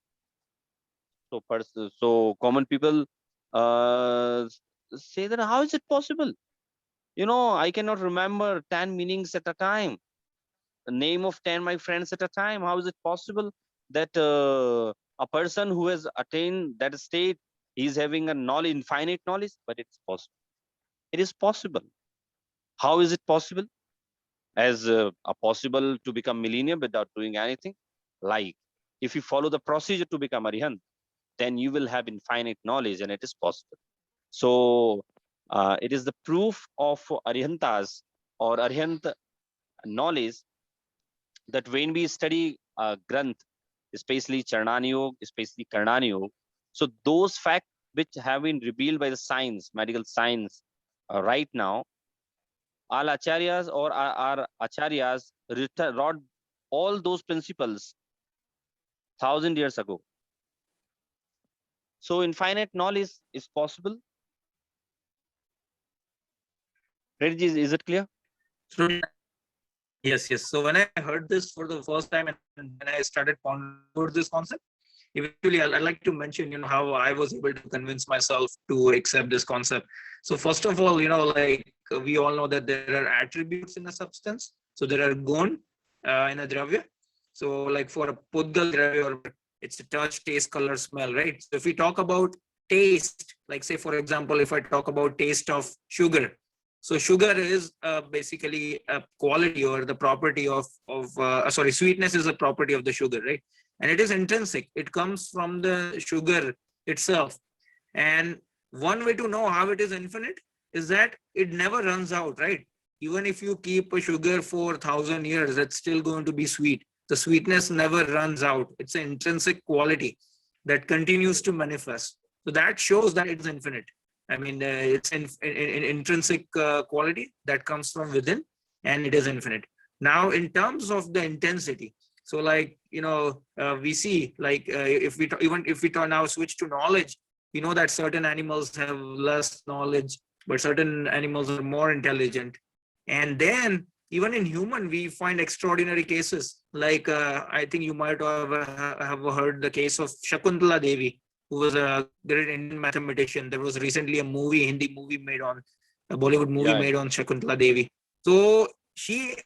So common people say that how is it possible? I cannot remember 10 meanings at a time. The name of 10 my friends at a time. How is it possible that a person who has attained that state is having a knowledge, infinite knowledge? But it's possible. It is possible. How is it possible? As a possible to become millennium without doing anything? Like if you follow the procedure to become arihant, then you will have infinite knowledge and it is possible. So it is the proof of arihantas or arihant knowledge that when we study Granth, especially Charnani Yoga, especially Karnani Yoga, so those facts which have been revealed by the science, medical science, right now, all acharyas or our acharyas wrote all those principles 1,000 years ago. So infinite knowledge is possible. Redji, is it clear? So, yes. So when I heard this for the first time and when I started pondering over this concept, eventually I'd like to mention, how I was able to convince myself to accept this concept. So first of all, like we all know that there are attributes in a substance. So there are gun in a dravya. So like for a pudgal dravya, it's a touch, taste, color, smell, right? So if we talk about taste, like say for example, if I talk about taste of sugar, so sugar is basically a quality or the property of sweetness is a property of the sugar, right? And it is intrinsic. It comes from the sugar itself. And one way to know how it is infinite is that it never runs out, right? Even if you keep a sugar for 1,000 years, it's still going to be sweet. The sweetness never runs out. It's an intrinsic quality that continues to manifest. So that shows that it's infinite. I mean, it's an intrinsic quality that comes from within, and it is infinite. Now, in terms of the intensity, so like we see like if we now switch to knowledge, we know that certain animals have less knowledge, but certain animals are more intelligent. And then even in human, we find extraordinary cases. Like I think you might have heard the case of Shakuntala Devi, who was a great Indian mathematician. There was recently a Hindi movie made on, a Bollywood movie made on Shakuntala Devi. So she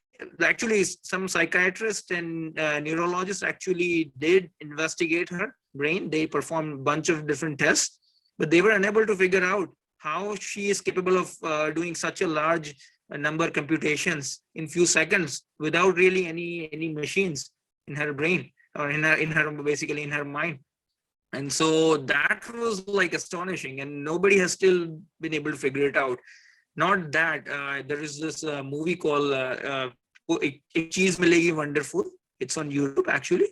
actually, some psychiatrists and neurologists actually did investigate her brain. They performed a bunch of different tests, but they were unable to figure out how she is capable of doing such a large number of computations in few seconds without really any machines in her brain or in her basically in her mind. And so that was like astonishing, and nobody has still been able to figure it out. Not that there is this movie called Ek Cheez Milegi Wonderful. It's on YouTube actually,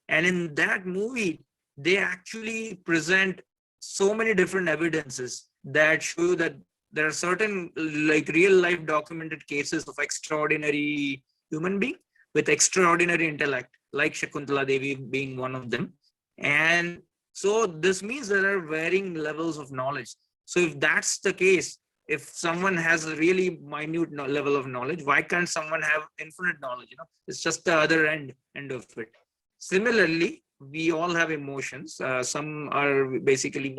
and in that movie they actually present so many different evidences that show that there are certain like real life documented cases of extraordinary human being with extraordinary intellect, like Shakuntala Devi being one of them. And so this means there are varying levels of knowledge. So if that's the case, if someone has a really minute level of knowledge, why can't someone have infinite knowledge? It's just the other end of it. similarly, we all have emotions. Some are basically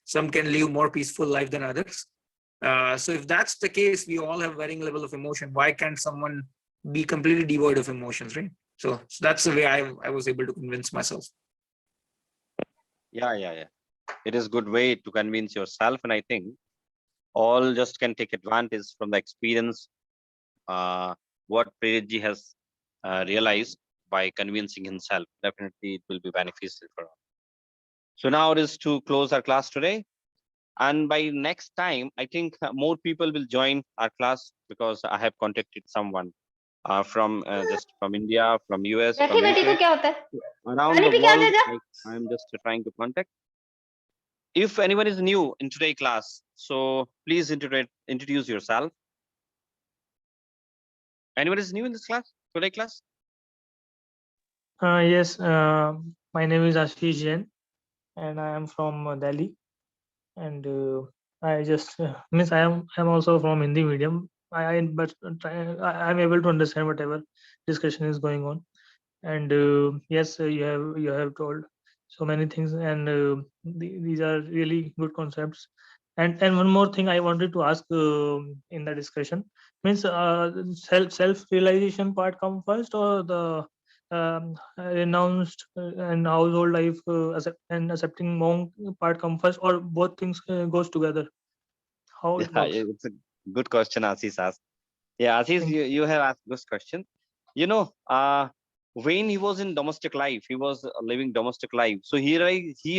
some can live more peaceful life than others. So if that's the case, we all have varying level of emotion. Why can't someone be completely devoid of emotions, right? So that's the way I was able to convince myself. Yeah. It is good way to convince yourself, and I think all just can take advantage from the experience what Prerit has realized by convincing himself. Definitely, it will be beneficial for all. So now it is to close our class today, and by next time, I think more people will join our class because I have contacted someone from just from India, from US, from बैठी को UK, क्या होता है around पानी the P के आ world. जा I am just trying to contact. If anyone is new in today class, so please introduce yourself. Anyone is new in this class, today class? Yes, my name is Ashish Jain, and I am from Delhi. And I just means I'm also from Hindi medium. But I'm able to understand whatever discussion is going on. And yes, you have told so many things, and these are really good concepts. And one more thing I wanted to ask in the discussion means self realization part come first, or the renounced and household life and accepting monk part come first, or both things goes together? How it Yeah, works? it's a good question Ashish asked. Yeah, Ashish, Thank you have asked this question. You know, when he was in domestic life, he was living domestic life. So he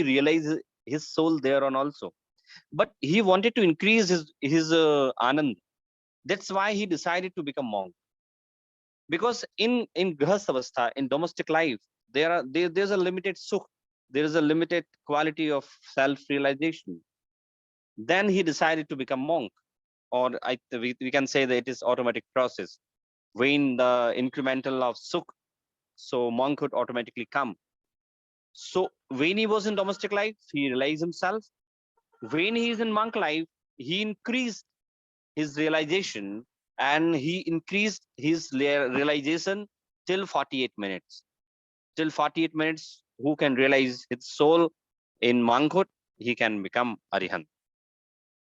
realized his soul there on also. But he wanted to increase his anand. That's why he decided to become monk. Because in grihasthavastha, in domestic life, there's a limited sukh, there is a limited quality of self realization. Then he decided to become monk, or we can say that it is automatic process. When the incremental of sukh, so monkhood automatically come. So when he was in domestic life, he realized himself. When he is in monk life, he increased his realization, and he increased his realization till 48 minutes. Till 48 minutes, who can realize his soul in monkhood, he can become arihant.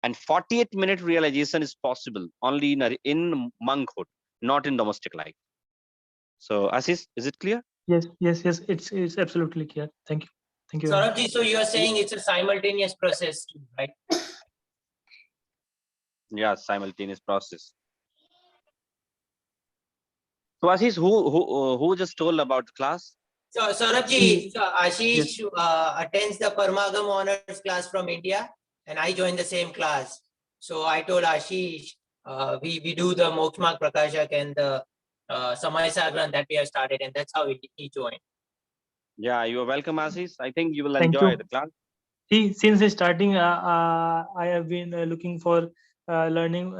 And 48-minute realization is possible only in monkhood, not in domestic life. So Ashish, is it clear? Yes. It's absolutely clear. Thank you. Thank you very much. Saurabh ji, so you are saying it's a simultaneous process, too, right? Yeah, simultaneous process. So Ashish, who just told about the class? So Saurabh ji, so Ashish attends the Parmagam honors class from India, and I joined the same class. So I told Ashish, we do the Moksha Marg Prakashak and the Samay Sagran that we have started, and that's how he joined. Yeah, you are welcome, Ashish. I think you will Thank enjoy you. the class. See, since starting, I have been looking for learning,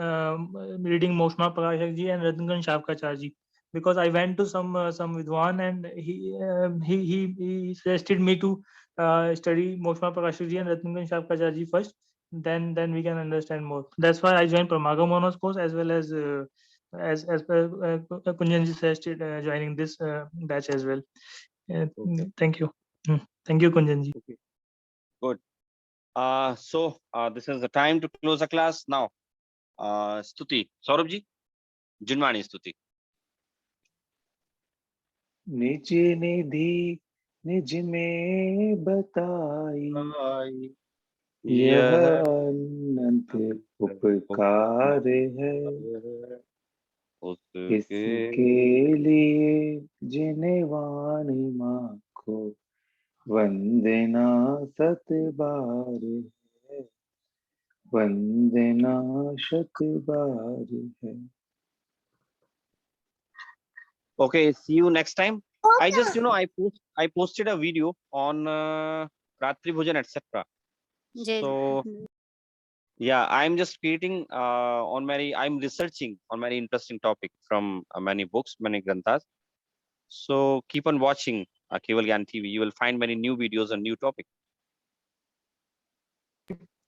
reading Moksha Marg Prakashak ji and Ratnakant Shavkacharya ji, because I went to some Vidwan, and he suggested me to study Moksha Marg Prakashak ji and Ratnakant Shavkacharya ji first. Then we can understand more. That's why I joined Parmagam honors course, as well as Kunjan ji suggested joining this batch as well. Thank you. Thank you, Kunjan ji. Okay. Good. So this is the time to close the class now. Stuti, Saurabh ji, Jinwani Stuti. निज निधि निज में बताई यह अनंत उपकार है इसके लिए जिन्हें वाणी माँ को वंदना सत बार है वंदना शत बार है. Okay, see you next time. I just, I posted a video on Ratri Bhojan, etc. So yeah, I'm just creating I'm researching on many interesting topic from many books, many granthas. So keep on watching Keval Gyan TV. You will find many new videos on new topic.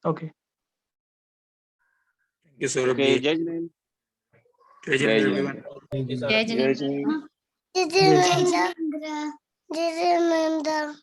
Okay. Thank you, Saurabh Okay, ji. Jai Jinesh. Jai Jinesh, everyone. Thank you, जय Saurabh ji. जय जिनेंद्र. जय. जय Jinendra. This is Nanda.